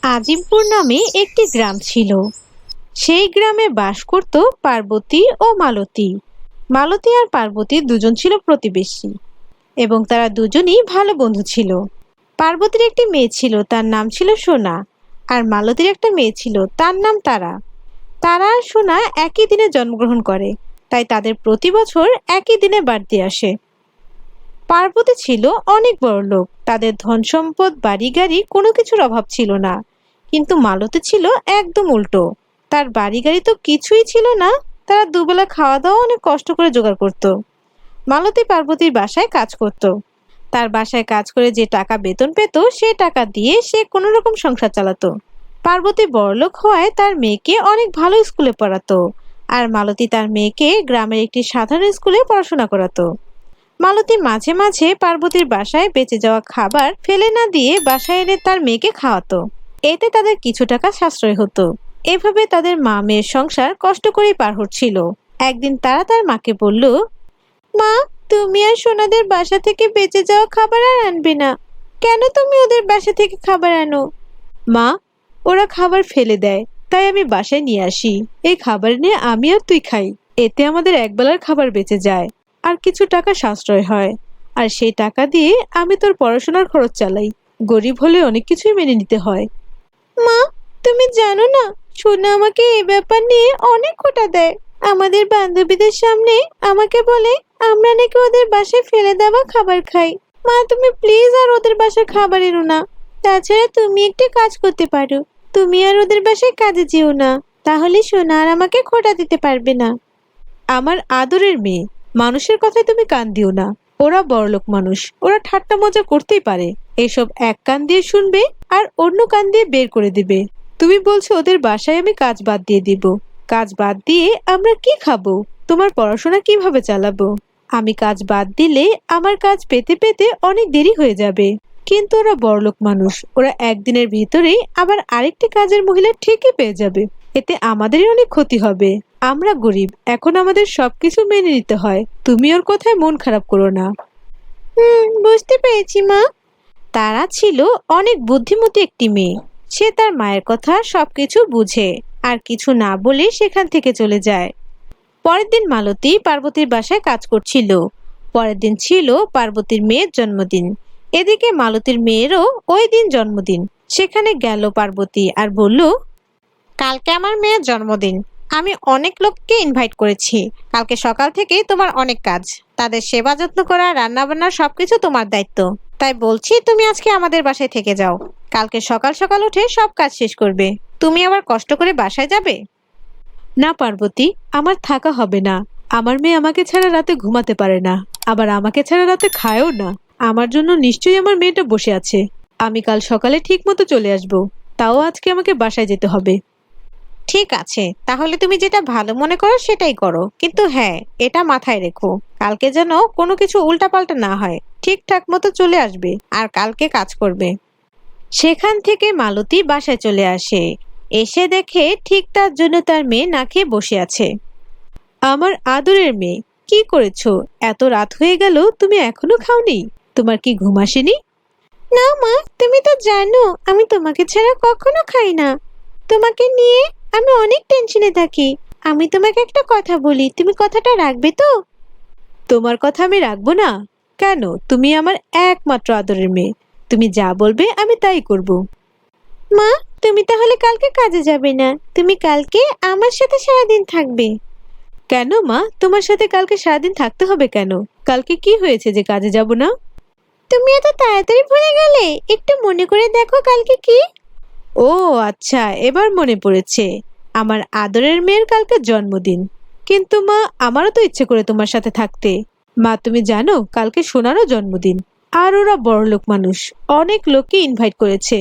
আজিমপুর নামে একটি গ্রাম ছিল। সেই গ্রামে বাস করত পার্বতী ও মালতী। মালতী আর পার্বতী দুজন ছিল প্রতিবেশী এবং তারা দুজনই ভালো বন্ধু ছিল। পার্বতীর একটি মেয়ে ছিল, তার নাম ছিল সোনা। আর মালতীর একটা মেয়ে ছিল, তার নাম তারা। তারা আর সোনা একই দিনে জন্মগ্রহণ করে, তাই তাদের প্রতি বছর একই দিনে বাড়তি আসে। পার্বতী ছিল অনেক বড় লোক, তাদের ধন সম্পদ বাড়ি গাড়ি কোনো কিছুর অভাব ছিল না। কিন্তু মালতী ছিল একদম উল্টো, তার বাড়ি গাড়ি তো কিছুই ছিল না। তারা দুবেলা খাওয়া দাওয়া অনেক কষ্ট করে জোগাড় করত। মালতী পার্বতীর বাসায় কাজ করত। তার বাসায় কাজ করে যে টাকা বেতন পেত সে টাকা দিয়ে সে কোনো রকম সংসার চালাতো। পার্বতী বড়লোক হওয়ায় তার মেয়েকে অনেক ভালো স্কুলে পড়াতো, আর মালতী তার মেয়েকে গ্রামের একটি সাধারণ স্কুলে পড়াশোনা করাতো। মালতী মাঝে মাঝে পার্বতীর বাসায় বেঁচে যাওয়া খাবার ফেলে না দিয়ে বাসায় এনে তার মেয়েকে খাওয়াতো। এতে তাদের কিছু টাকা সাশ্রয় হতো। এভাবে তাদের মা মেয়ের সংসার কষ্ট করেই পার হচ্ছিল। একদিন তারা তার মাকে বলল, মা, তুমি আর সোনাদের বাসা থেকে বেঁচে যাওয়া খাবার আর আনবে না। কেন তুমি ওদের বাসা থেকে খাবার আনো? মা, ওরা খাবার ফেলে দেয়, তাই আমি বাসায় নিয়ে আসি। এই খাবার নিয়ে আমি আর তুই খাই। এতে আমাদের একবেলার খাবার বেঁচে যায় আর কিছু টাকা সাশ্রয় হয়। আর সেই টাকা দিয়ে আমি তোর পড়াশোনার খরচ চালাই। গরিব হলে অনেক কিছুই মেনে নিতে হয়। মা, তুমি জানো না, সোনা আমাকে এই ব্যাপার নিয়ে অনেক খোঁটা দেয়। আমাদের বান্ধবীদের সামনে আমাকে বলে আমরা নাকি ওদের বাসায় ফেলে দেওয়া খাবার খাই। মা, তুমি প্লিজ আর ওদের বাসায় খাবার এনো না। তাছাড়া তুমি একটা কাজ করতে পারো, তুমি আর ওদের বাসায় কাজে যেও না, তাহলে সোনা আর আমাকে খোঁটা দিতে পারবে না। আমার আদরের মেয়ে, মানুষের কথায় তুমি কান দিও না। ওরা বড়লোক মানুষ, ওরা ঠাট্টা মজা করতেই পারে। এসব এক কান দিয়ে শুনবে আর অন্য কান দিয়ে বের করে দিবে। তুমি বলছো ওদের বাসায় আমি কাজ বাদ দিয়ে দিব? কাজ বাদ দিয়ে আমরা কি খাবো? তোমার পড়াশোনা কিভাবে চালাবো? আমি কাজ বাদ দিলে আমার কাজ পেতে পেতে অনেক দেরি হয়ে যাবে। কিন্তু ওরা বড়লোক মানুষ, ওরা একদিনের ভিতরেই আবার আরেকটি কাজের মহিলা ঠিকই পেয়ে যাবে। এতে আমাদেরই অনেক ক্ষতি হবে। আমরা গরিব, এখন আমাদের সবকিছু মেনে নিতে হয়। তুমি ওর কথায় মন খারাপ করো না। বুঝতে পেরেছি মা। তারা ছিল অনেক বুদ্ধিমতী একটি মেয়ে। সে তার মায়ের কথা সবকিছু বুঝে আর কিছু না বলে সেখান থেকে চলে যায়। পরের দিন মালতী পার্বতীর বাসায় কাজ করছিল। পরের দিন ছিল পার্বতীর মেয়ের জন্মদিন। এদিকে মালতীর মেয়েরও ওই দিন জন্মদিন। সেখানে গেল পার্বতী আর বলল, কালকে আমার মেয়ের জন্মদিন। আমি অনেক লোককে ইনভাইট করেছি। কালকে সকাল থেকেই তোমার অনেক কাজ। তাদের সেবা যত্ন করা, রান্না বান্না সবকিছু তোমার দায়িত্ব। তাই বলছি তুমি আজকে আমাদের বাসায় থেকে যাও। কালকে সকাল সকাল উঠে সব কাজ শেষ করবে। তুমি আবার কষ্ট করে বাসায় যাবে? না পার্বতী, আমার থাকা হবে না। আমার মেয়ে আমাকে ছাড়া রাতে ঘুমাতে পারে না, আবার আমাকে ছাড়া রাতে খায়ও না। আমার জন্য নিশ্চয়ই আমার মেয়েটা বসে আছে। আমি কাল সকালে ঠিক মতো চলে আসব। তাও আজকে আমাকে বাসায় যেতে হবে। ঠিক আছে, তাহলে তুমি যেটা ভালো মনে করো সেটাই করো, কিন্তু হ্যাঁ, এটা মাথায় রেখো, কালকে যেন কোনো কিছু উল্টাপাল্টা না হয়। ঠিকঠাক মতো চলে আসবে আর কালকে কাজ করবে। সেখান থেকে মালতী বাসায় চলে আসে। এসে দেখে ঠিক তার জন্য তার মেয়ে না খেয়ে বসে আছে। আমার আদরের মেয়ে, কি করেছো? এত রাত হয়ে গেল, তুমি এখনো খাওনি? তোমার কি ঘুম আসেনি? না মা, তুমি তো জানো আমি তোমাকে ছাড়া কখনো খাই না। তোমাকে নিয়ে আমি অনেক টেনশনে থাকি। আমি তোমাকে একটা কথা বলি, তুমি কথাটা রাখবে তো? তোমার কথা আমি রাখবো না কেন? তুমি আমার একমাত্র আদরের মেয়ে। তুমি যা বলবে আমি তাই করব। মা, তুমি তাহলে কালকে কাজে যাবে না? তুমি কালকে আমার সাথে সারাদিন থাকবে। কেন মা, তোমার সাথে কালকে সারাদিন থাকতে হবে কেন? কালকে কি হয়েছে যে কাজে যাব না? তুমি এত তাড়াতাড়ি ভুলে গেলে? একটু মনে করে দেখো কালকে কি। ও আচ্ছা, এবার মনে পড়েছে। আমার আদরের মেয়ের কালকে জন্মদিন। কিন্তু মা, আমারও তো ইচ্ছে করে তোমার সাথে থাকতে। মা, তুমি জানো কালকে সোনারও জন্মদিন। আর ওরা বড়লোক মানুষ, অনেক লোককে ইনভাইট করেছে।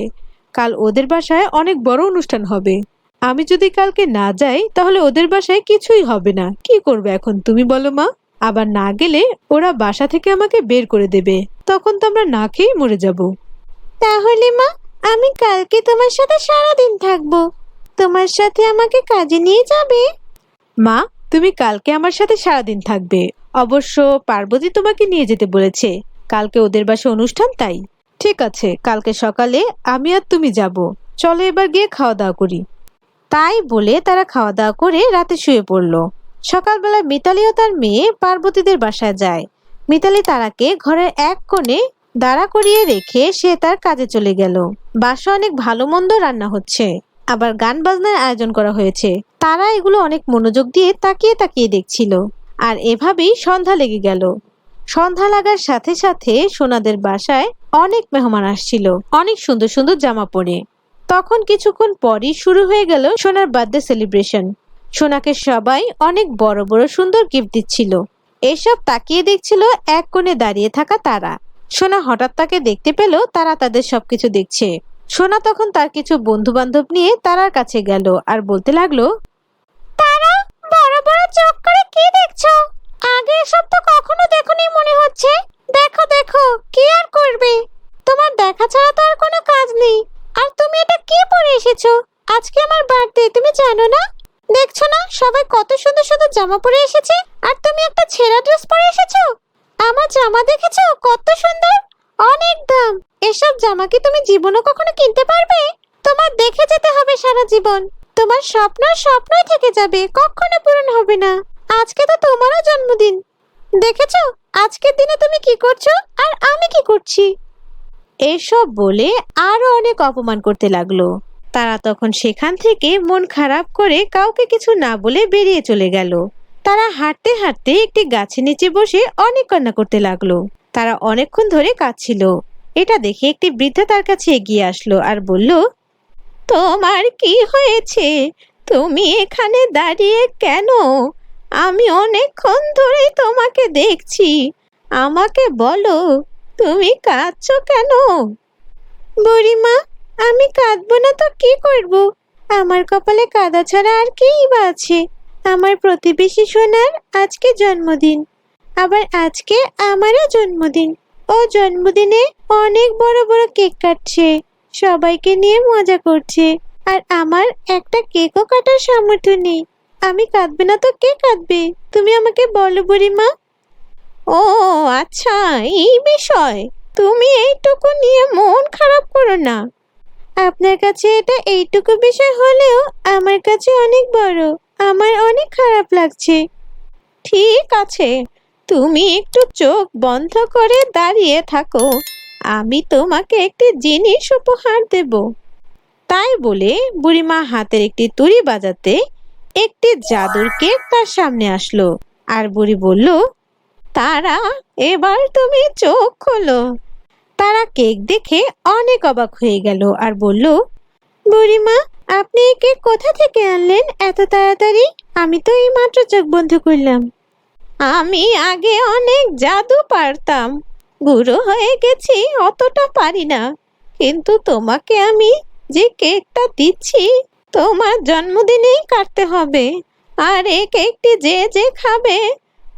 কাল ওদের বাসায় অনেক বড় অনুষ্ঠান হবে। আমি যদি কালকে না যাই তাহলে ওদের বাসায় কিছুই হবে না। কি করবে এখন তুমি বলো মা? আবার না গেলে ওরা বাসা থেকে আমাকে বের করে দেবে। তখন তো আমরা না খেয়েই মরে যাব। তাহলে মা, আমি কালকে তোমার সাথে সারাদিন থাকবো। তোমার সাথে আমাকে কাজে নিয়ে যাবে? মা, তুমি কালকে আমার সাথে সারাদিন থাকবে। অবশ্য পার্বতী তোমাকে নিয়ে যেতে বলেছে। কালকে ওদের বাসায় অনুষ্ঠান, তাই। ঠিক আছে, কালকে সকালে আমি আর তুমি যাব। চলো এবার গিয়ে খাওয়া দাওয়া করি। তাই বলে তারা খাওয়া দাওয়া করে রাতে শুয়ে পড়ল। সকালবেলা মিতালি ও তার মেয়ে পার্বতীদের বাসায় যায়। মিতালি তারাকে ঘরের এক কোণে দাঁড়া করিয়ে রেখে সে তার কাজে চলে গেল। বাসায় অনেক ভালো মন্দ রান্না হচ্ছে, আবার গান বাজনার আয়োজন করা হয়েছে। তারা এগুলো অনেক মনোযোগ দিয়ে তাকিয়ে তাকিয়ে দেখছিল। আর এভাবেই সন্ধ্যা লেগে গেল। সন্ধ্যা লাগার সাথে সাথে সোনাদের বাসায় অনেক মেহমান আসছিল, অনেক সুন্দর সুন্দর জামা পরে। তখন কিছুক্ষণ পরই শুরু হয়ে গেল সোনার বার্থডে সেলিব্রেশন। সোনাকে সবাই অনেক বড় বড় সুন্দর গিফট দিচ্ছিল। এসব তাকিয়ে দেখছিল এক কোণে দাঁড়িয়ে থাকা তারা। সোনা হঠাৎ তাকে দেখতে পেল, তারা তাদের সবকিছু দেখছে। সোনা তখন তার কিছু বন্ধু বান্ধব নিয়ে তারার কাছে গেল আর বলতে লাগলো, তারা, বড় বড় চোখ করে কি দেখছো? আগে এসব তো কখনো দেখোনি মনে হচ্ছে। দেখো দেখো, কি আর করবে, তোমার দেখা ছাড়া তো আর কোনো কাজ নেই। আর তুমি এটা কি পরে এসেছো? আজকে আমার বার্থডে, তুমি জানো না? দেখছো না সবাই কত সুন্দর সুন্দর জামা পরে এসেছে, আর তুমি একটা ছেঁড়া ড্রেস পরে এসেছো। আমার জামা দেখেছো কত সুন্দর, অনেক দাম। এসব জামা কি তুমি জীবনে কখনো কিনতে পারবে? তোমার দেখে যেতে হবে সারা জীবন। তোমার স্বপ্ন স্বপ্নই থেকে যাবে, কখনো পূরণ হবে না। আজকে তো তোমারও জন্মদিন, দেখেছো আজকের দিনে তুমি কি করছো আর আমি কি করছি। এসব বলে আরো অনেক অপমান করতে লাগলো। তারা তখন সেখান থেকে মন খারাপ করে কাউকে কিছু না বলে বেরিয়ে চলে গেল। তারা হাঁটতে হাঁটতে একটি গাছের নিচে বসে অনেক কান্না করতে লাগলো। তারা অনেকক্ষণ ধরে কাঁদছিল। এটা দেখে একটি বৃদ্ধা তার কাছে এগিয়ে আসলো আর বলল, তোমার কি হয়েছে? তুমি এখানে দাঁড়িয়ে কেন? আমি অনেকক্ষণ ধরেই তোমাকে দেখছি। আমাকে বলো, তুমি কাঁদছো কেন? বুড়িমা, আমি কাঁদবো না তো কি করব? আমার কপালে কাঁদা ছাড়া আর কিই বা আছে? আমার প্রতিবেশী সোনার আজকে জন্মদিন, আবার আজকে আমারও জন্মদিন। ও জন্মদিনে অনেক বড় বড় কেক কাটছে, সবাইকে নিয়ে মজা করছে, আর আমার একটা কেকও কাটার সামর্থ্য নেই। আমি কাঁদবে না তো কে কাঁদবে? তুমি আমাকে বলো বুড়িমা। ও আচ্ছা, এই বিষয়। তুমি এইটুকু নিয়ে মন খারাপ করো না। আপনার কাছে এটা এইটুকু বিষয় হলেও আমার কাছে অনেক বড়। আমার অনেক খারাপ লাগছে। ঠিক আছে, তুমি একটু চোখ বন্ধ করে দাঁড়িয়ে থাকো। আমি তোমাকে একটি জিনিস উপহার দেব। তাই বলে বুড়িমা হাতের একটি তুড়ি বাজাতে একটি জাদুর কেক তার সামনে আসলো। আর বুড়ি বলল, তারা, এবার তুমি চোখ খোলো। তারা কেক দেখে অনেক অবাক হয়ে গেল আর বলল, বুড়িমা, আপনি এই কেক কোথা থেকে আনলেন এত তাড়াতাড়ি? আমি তো এই মাত্র চোখ বন্ধ করলাম। আমি আগে অনেক জাদু পারতাম, বুড়ো হয়ে গেছি, অতটা পারি না। কিন্তু তোমাকে আমি যে কেকটা দিচ্ছি, তোমার জন্মদিনেই কাটতে হবে। আর এই কেকটি যে যে খাবে,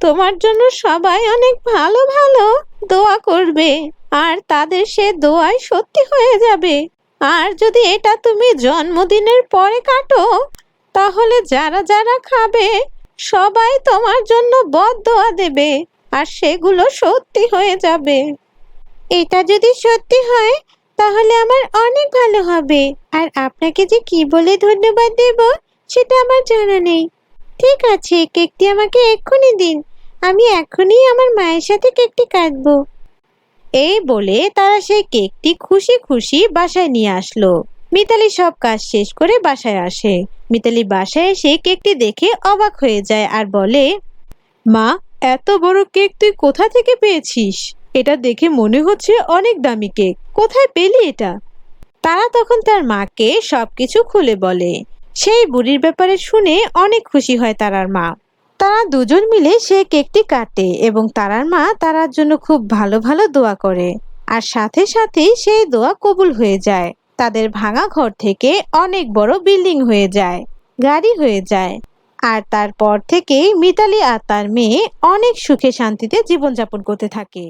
তোমার জন্য সবাই অনেক ভালো ভালো দোয়া করবে, আর তাদের সে দোয়াই সত্যি হয়ে যাবে। আর যদি এটা তুমি জন্মদিনের পরে কাটো, তাহলে যারা যারা খাবে সবাই তোমার জন্য বদদোয়া দেবে, আর সেগুলো সত্যি হয়ে যাবে। এটা যদি সত্যি হয় তাহলে আমার অনেক ভালো হবে। আর আপনাকে যে কি বলে ধন্যবাদ দেব সেটা আমার জানা নেই। ঠিক আছে, কেকটি আমাকে এক্ষুনি দিন। আমি এখনই আমার মায়ের সাথে কেকটি কাটবো। এই বলে তারা সেই কেকটি খুশি খুশি বাসায় নিয়ে আসলো। মিতালি সব কাজ শেষ করে বাসায় আসে। মিতালি বাসায় এসে কেকটি দেখে অবাক হয়ে যায় আর বলে, মা, এত বড় কেক তুই কোথা থেকে পেয়েছিস? এটা দেখে মনে হচ্ছে অনেক দামি কেক। কোথায় পেলি এটা? তারা তখন তার মাকে সবকিছু খুলে বলে। সেই বুড়ির ব্যাপারে শুনে অনেক খুশি হয় তারার মা। তারা দুজন মিলে সেই কেকটি কাটে এবং তারার মা তারার জন্য খুব ভালো ভালো দোয়া করে। আর সাথে সাথেই সেই দোয়া কবুল হয়ে যায়। তাদের ভাঙা ঘর থেকে অনেক বড় বিল্ডিং হয়ে যায়, গাড়ি হয়ে যায়। আর তারপর থেকেই মিতালি আর তার মেয়ে অনেক সুখে শান্তিতে জীবনযাপন করতে থাকে।